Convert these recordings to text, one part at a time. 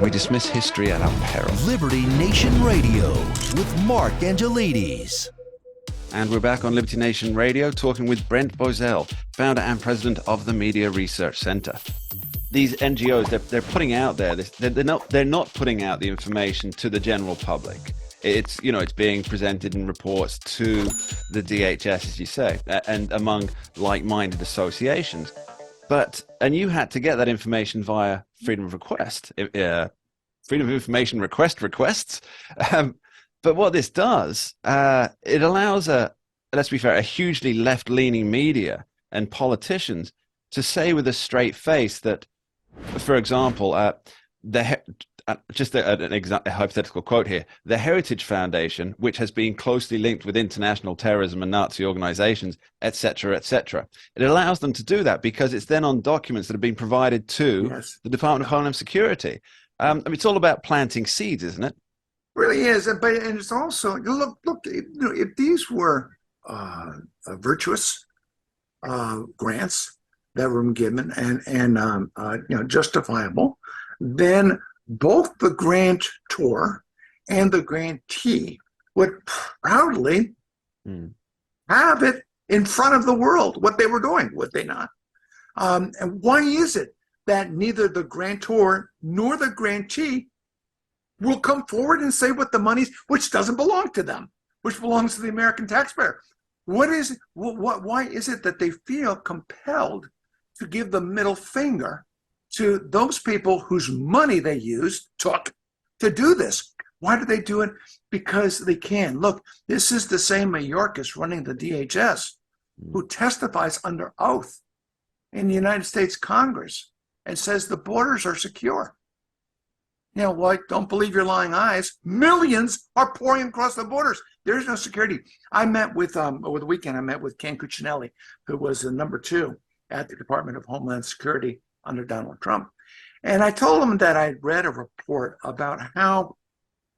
We dismiss history at our peril. Liberty Nation Radio with Mark Angelides. And we're back on Liberty Nation Radio talking with Brent Bozell, founder and president of the Media Research Center. These NGOs, they're putting out there, they're not putting out the information to the general public. It's being presented in reports to the DHS, as you say, and among like-minded associations. And you had to get that information via freedom of request, freedom of information requests. But what this does, it allows let's be fair, a hugely left-leaning media and politicians to say with a straight face that, for example, just a hypothetical quote here, the Heritage Foundation, which has been closely linked with international terrorism and Nazi organizations, etc., etc. It allows them to do that because it's then on documents that have been provided to the Department of Homeland Security. It's all about planting seeds, isn't it? Really is, and it's also look. If these were virtuous grants that were given and justifiable, then both the grantor and the grantee would proudly have it in front of the world what they were doing, would they not? And why is it that neither the grantor nor the grantee will come forward and say what the money's, which doesn't belong to them, which belongs to the American taxpayer? Why is it that they feel compelled to give the middle finger to those people whose money they took to do this? Why do they do it? Because they can. Look, this is the same Mayorkas running the DHS who testifies under oath in the United States Congress and says the borders are secure. You know what? Don't believe your lying eyes. Millions are pouring across the borders. There's no security. I met with, over the weekend, I met with Ken Cuccinelli, who was the number 2 at the Department of Homeland Security under Donald Trump. And I told him that I'd read a report about how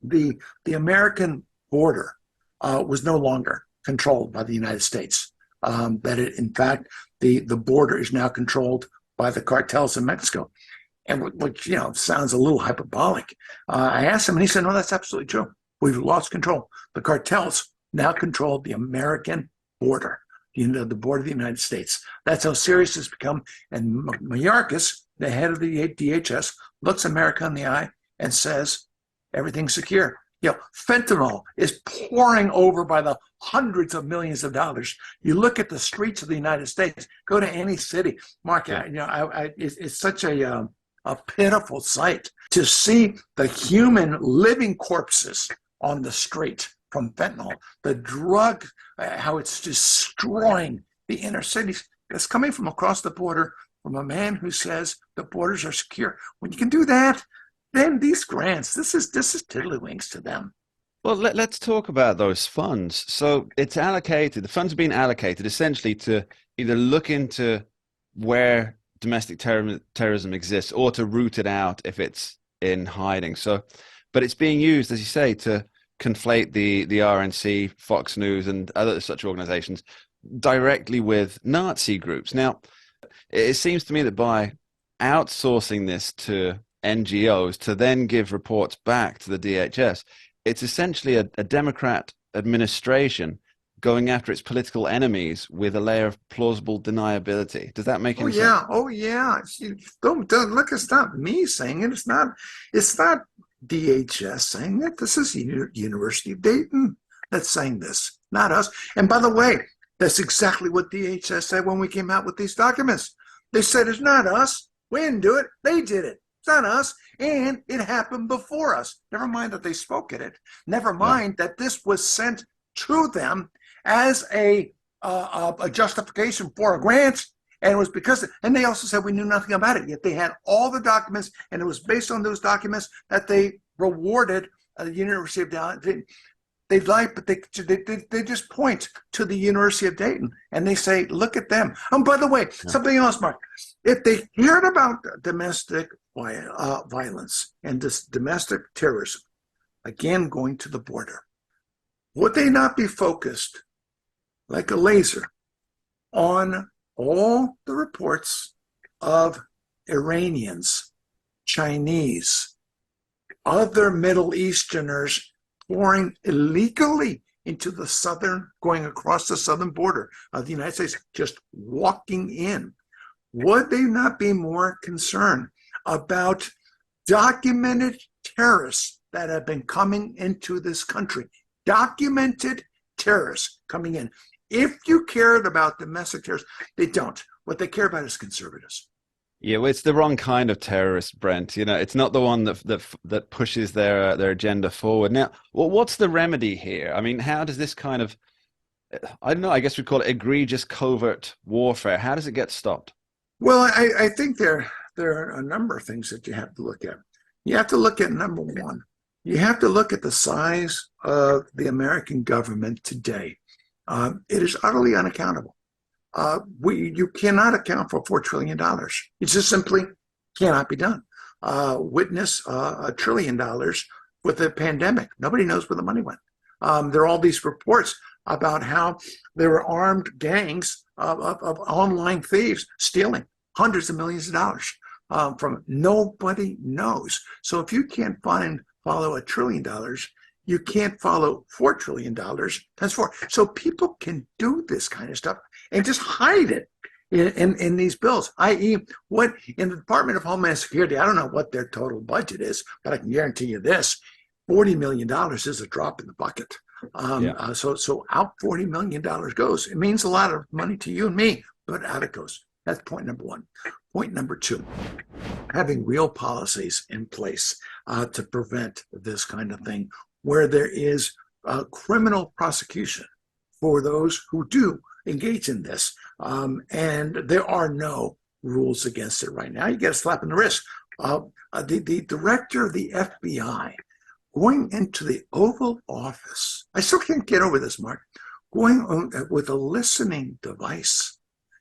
the American border was no longer controlled by the United States. In fact, the border is now controlled by the cartels in Mexico. And which, sounds a little hyperbolic. I asked him, and he said, no, that's absolutely true. We've lost control. The cartels now control the American border, the border of the United States. That's how serious it's become. And Mayorkas, the head of the DHS, looks America in the eye and says, everything's secure. Fentanyl is pouring over by the hundreds of millions of dollars. You look at the streets of the United States, go to any city. Mark, it's such a pitiful sight to see the human living corpses on the street from fentanyl, the drug, how it's destroying the inner cities. It's coming from across the border from a man who says the borders are secure. When you can do that, then these grants, this is tiddlywinks to them. Well, let's talk about those funds. So it's allocated, the funds are being allocated essentially to either look into where domestic terrorism exists or to root it out if it's in hiding. But it's being used, as you say, to conflate the RNC, Fox News, and other such organizations directly with Nazi groups. Now, it seems to me that by outsourcing this to NGOs to then give reports back to the DHS, it's essentially a Democrat administration going after its political enemies with a layer of plausible deniability. Does that make any sense? Oh yeah. Don't look. It's not me saying it. It's not DHS saying it. This is University of Dayton that's saying this, not us. And by the way, that's exactly what DHS said when we came out with these documents. They said it's not us. We didn't do it. They did it. It's not us. And it happened before us. Never mind that they spoke at it. Never mind that this was sent to them as a justification for a grant, and it was and they also said we knew nothing about it, yet they had all the documents, and it was based on those documents that they rewarded the University of Dayton. They lied, but they just point to the University of Dayton, and they say, look at them. And by the way, something else, Mark, if they heard about domestic violence and this domestic terrorism, again, going to the border, would they not be focused like a laser on all the reports of Iranians Chinese, other Middle Easterners pouring illegally into going across the southern border of the United States, just walking in. Would they not be more concerned about documented terrorists that have been coming into this country? Documented terrorists coming in. If you cared about domestic terrorists, they don't. What they care about is conservatives. Yeah, well, it's the wrong kind of terrorist, Brent. It's not the one that pushes their agenda forward. Now, well, what's the remedy here? I mean, how does this kind of, I don't know, I guess we call it egregious covert warfare. How does it get stopped? Well, I think there are a number of things that you have to look at. You have to look at number one. You have to look at the size of the American government today. It is utterly unaccountable. You cannot account for $4 trillion. It just simply cannot be done. Witness $1 trillion with the pandemic. Nobody knows where the money went. There are all these reports about how there were armed gangs of online thieves stealing hundreds of millions of dollars from nobody knows. So if you can't follow $1 trillion, you can't follow $4 trillion. That's four. So people can do this kind of stuff and just hide it in these bills, i.e. what in the Department of Homeland Security, I don't know what their total budget is, but I can guarantee you this, $40 million is a drop in the bucket. So out $40 million goes. It means a lot of money to you and me, but out it goes. That's point number one. Point number two, having real policies in place to prevent this kind of thing, where there is criminal prosecution for those who do engage in this. And there are no rules against it right now. You get a slap in the wrist. The director of the FBI going into the Oval Office, I still can't get over this, Mark, going on with a listening device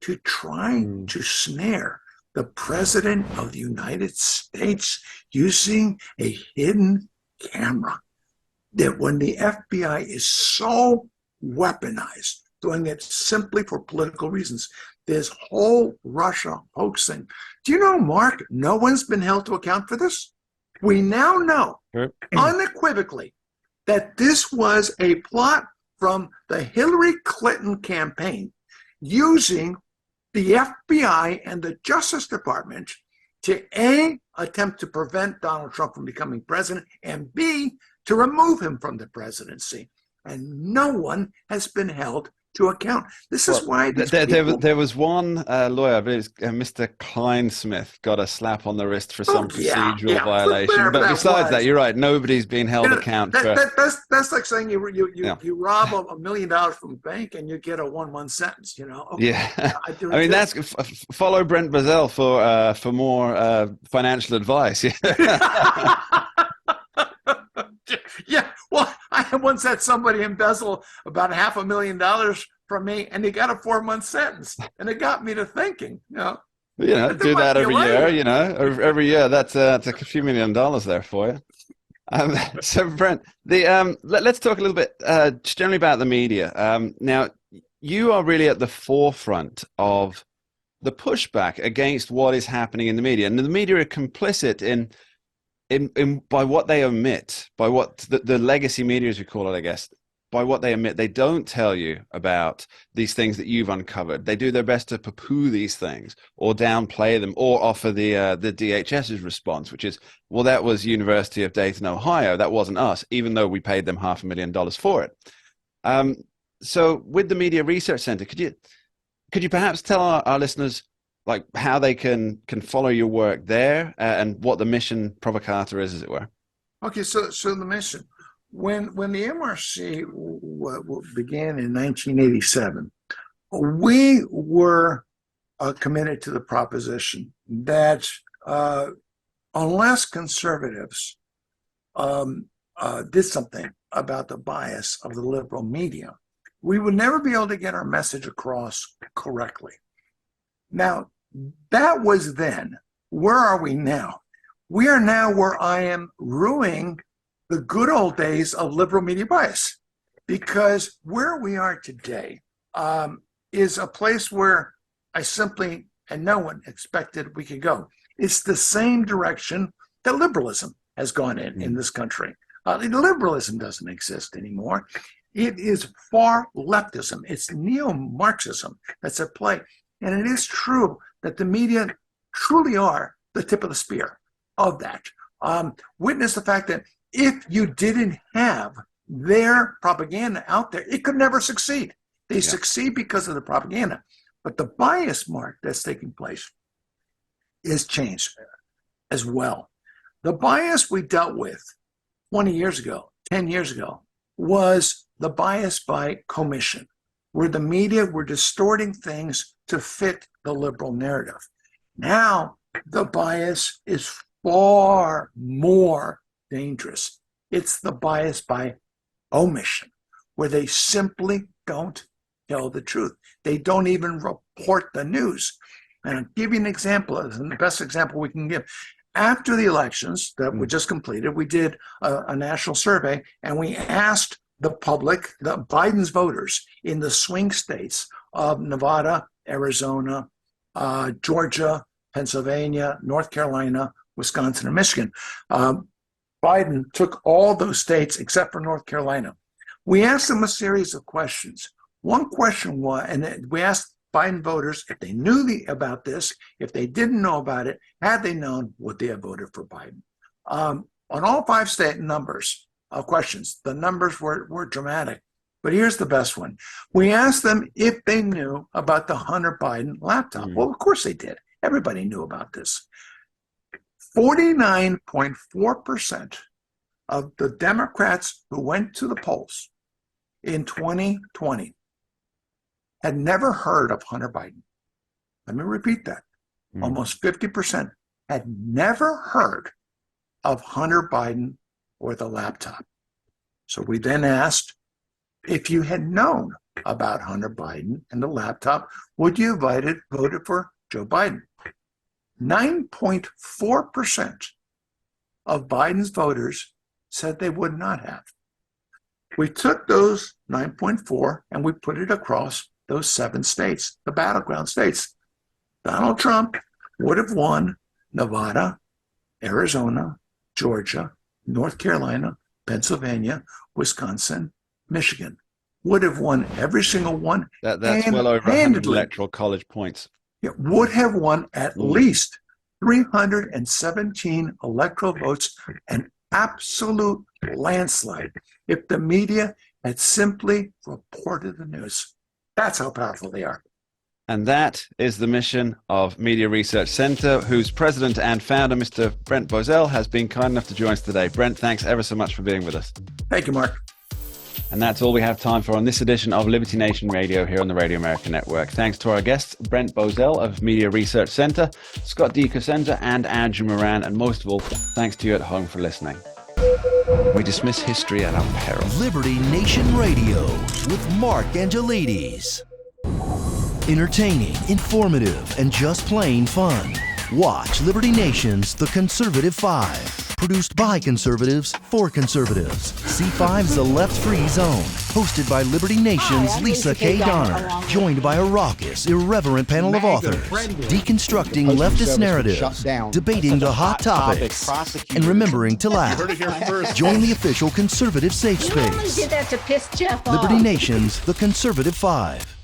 to try to snare the President of the United States using a hidden camera. That when the FBI is so weaponized, doing it simply for political reasons, this whole Russia hoax thing. Do you know, Mark, no one's been held to account for this? We now know unequivocally that this was a plot from the Hillary Clinton campaign using the FBI and the Justice Department to A, attempt to prevent Donald Trump from becoming president, and B, to remove him from the presidency. And no one has been held to account. This is why there was one lawyer, I believe Mr. Kleinsmith, got a slap on the wrist for some procedural violation. But besides that, you're right. Nobody's been held account for. That's like saying you rob $1 million from a bank and you get a 1-month sentence. Okay, yeah. I mean, that's follow Brent Bozell for more financial advice. Yeah, well, I once had somebody embezzle about $500,000 from me, and they got a 4-month sentence, and it got me to thinking, do that every year. Every year, that's a few $1 million there for you. So, Brent, let's talk a little bit generally about the media. Now, you are really at the forefront of the pushback against what is happening in the media, and the media are complicit in by what they omit, by what the legacy media, as we call it, I guess, by what they omit. They don't tell you about these things that you've uncovered. They do their best to poo-poo these things or downplay them or offer the DHS's response, which is, well, that was University of Dayton, Ohio. That wasn't us, even though we paid them $500,000 for it. So with the Media Research Center, could you perhaps tell our listeners like how they can follow your work there and what the mission provocator is, as it were? Okay, so the mission, when the MRC began in 1987, we were committed to the proposition that unless conservatives did something about the bias of the liberal media, we would never be able to get our message across correctly. Now, that was then. Where are we now? We are now where I am ruining the good old days of liberal media bias, because where we are today is a place where I simply, and no one expected we could go. It's the same direction that liberalism has gone in this country. Liberalism doesn't exist anymore. It is far leftism. It's neo-Marxism that's at play. And it is true that the media truly are the tip of the spear of that. Witness the fact that if you didn't have their propaganda out there, it could never succeed. They succeed because of the propaganda. But the bias, Mark, that's taking place is changed as well. The bias we dealt with 20 years ago, 10 years ago, was the bias by commission, where the media were distorting things to fit the liberal narrative. Now, the bias is far more dangerous. It's the bias by omission, where they simply don't tell the truth. They don't even report the news. And I'll give you an example, and the best example we can give. After the elections that were just completed, we did a national survey, and we asked the public, Biden's voters in the swing states of Nevada, Arizona, Georgia, Pennsylvania, North Carolina, Wisconsin, and Michigan. Biden took all those states except for North Carolina. We asked them a series of questions. One question was, and we asked Biden voters if they knew about this, if they didn't know about it, had they known, would they have voted for Biden? On all 5 state numbers of questions, the numbers were dramatic. But here's the best one. We asked them if they knew about the Hunter Biden laptop. Well, of course they did. Everybody knew about this. 49.4% of the Democrats who went to the polls in 2020 had never heard of Hunter Biden. Let me repeat that. Almost 50% had never heard of Hunter Biden or the laptop. So we then asked, if you had known about Hunter Biden and the laptop, would you have voted for Joe Biden? 9.4% of Biden's voters said they would not have. We took those 9.4 and we put it across those 7 states, the battleground states. Donald Trump would have won Nevada, Arizona, Georgia, North Carolina, Pennsylvania, Wisconsin, Michigan. Would have won every single one. That's well over 100 electoral college points. It would have won at least 317 electoral votes, an absolute landslide, if the media had simply reported the news. That's how powerful they are. And that is the mission of Media Research Center, whose president and founder, Mr. Brent Bozell, has been kind enough to join us today. Brent, thanks ever so much for being with us. Thank you, Mark. And that's all we have time for on this edition of Liberty Nation Radio here on the Radio America Network. Thanks to our guests, Brent Bozell of Media Research Center, Scott DeCosenta, and Andrew Moran. And most of all, thanks to you at home for listening. We dismiss history at our peril. Liberty Nation Radio with Mark Angelides. Entertaining, informative, and just plain fun. Watch Liberty Nation's The Conservative 5. Produced by conservatives for conservatives. C5's The Left Free Zone. Hosted by Liberty Nation's Lisa K. Donner. Joined by a raucous, irreverent panel of authors. Deconstructing leftist narratives. Debating the hot topics. And remembering to laugh. Join the official conservative safe space. You only did that to piss Jeff off. Liberty Nation's The Conservative 5.